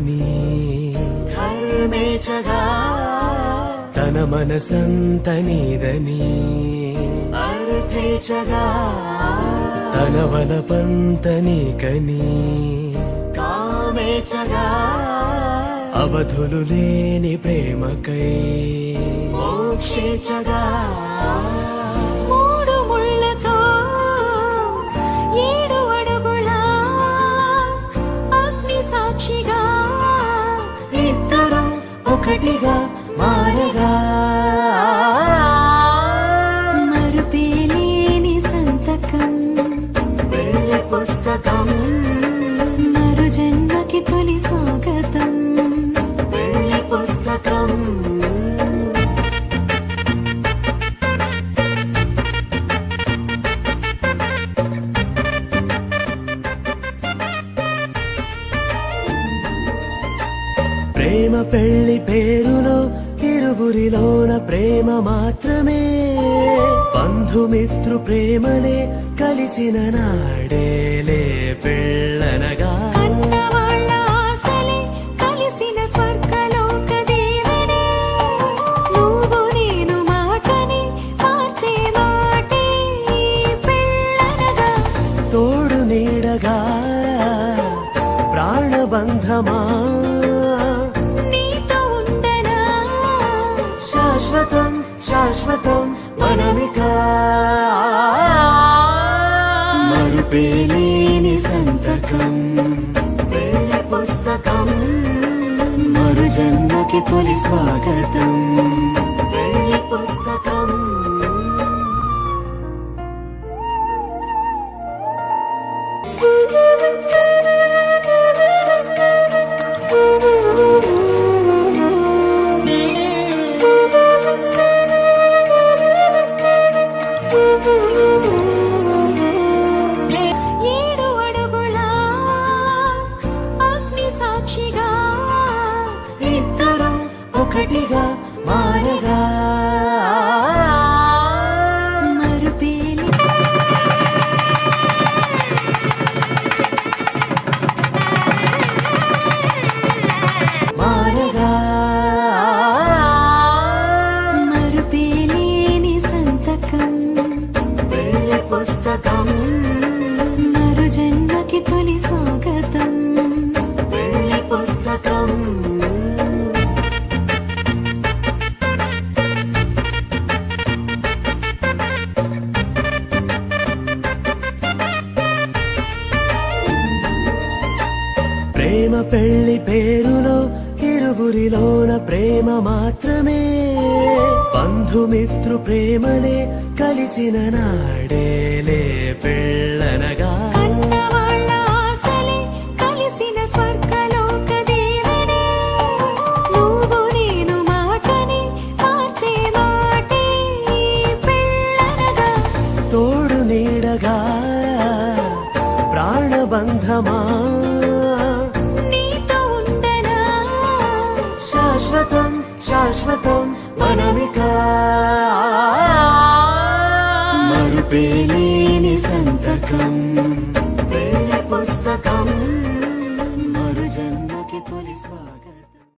కని ధర్మేచగా తన మనసంత నీదని అర్థేచగా తన వలపంత నీకని కామేచగా అవధులు లేని ప్రేమకై మోక్షేచగా మూడు ముళ్ళతో 7 అడుగుల అగ్ని సాక్షిగా ఇద్దరు ఒకటిగా మారగా మరుపేలేని సంతకం వెళ్ళి పుస్తకం మరు జన్మకి తొలి స్వాగతం వెళ్ళి పుస్తకం ప్రేమ పెళ్లి పేరులో ఇరువురిలోన ప్రేమ మాత్రమే బంధుమిత్రు ప్రేమనే కలిసిన నాడేలే పెళ్ళనగా కన్నవాళ్ళ ఆశలే కలిసిన స్వర్గలోక దేవుడే నువ్వు నేను మాటని మార్చే మాటే పెళ్ళనగా తోడు నీడగా ప్రాణబంధమా నీతో ఉండనా శాశ్వతం శాశ్వతం మనమిక మరుపేలేని సంతకం వెళ్ళి పుస్తకం మరు జన్మకి తొలి స్వాగతం వెళ్ళి పుస్తకం ఏడు అడుగుల అగ్ని సాక్షిగా ఇద్దరు ఒకటిగా మారగా మరుపేలి మారగా మరుపేలేని సంతకం వెళ్ళి పుస్తకం మరు జన్మకి తొలి స్వాగతం వెళ్ళి పుస్తకం ప్రేమ పెళ్లి పేరులో ఇరువురిలోన ప్రేమ మాత్రమే బంధుమిత్రు ప్రేమనే కలిసిన నాడేలే పెళ్ళనగా కన్నవాళ్ళ ఆశలే కలిసిన స్వర్గలోక దేవుడే నువ్వు నేను మాటని మార్చే మాటే పెళ్ళనగా తోడు నీడగా ప్రాణబంధమా నీతో ఉండనా శాశ్వతం శాశ్వతం మనమిక మరుపేలేని సంతకం వెళ్ళి పుస్తకం మరు జన్మకి తొలి స్వాగతం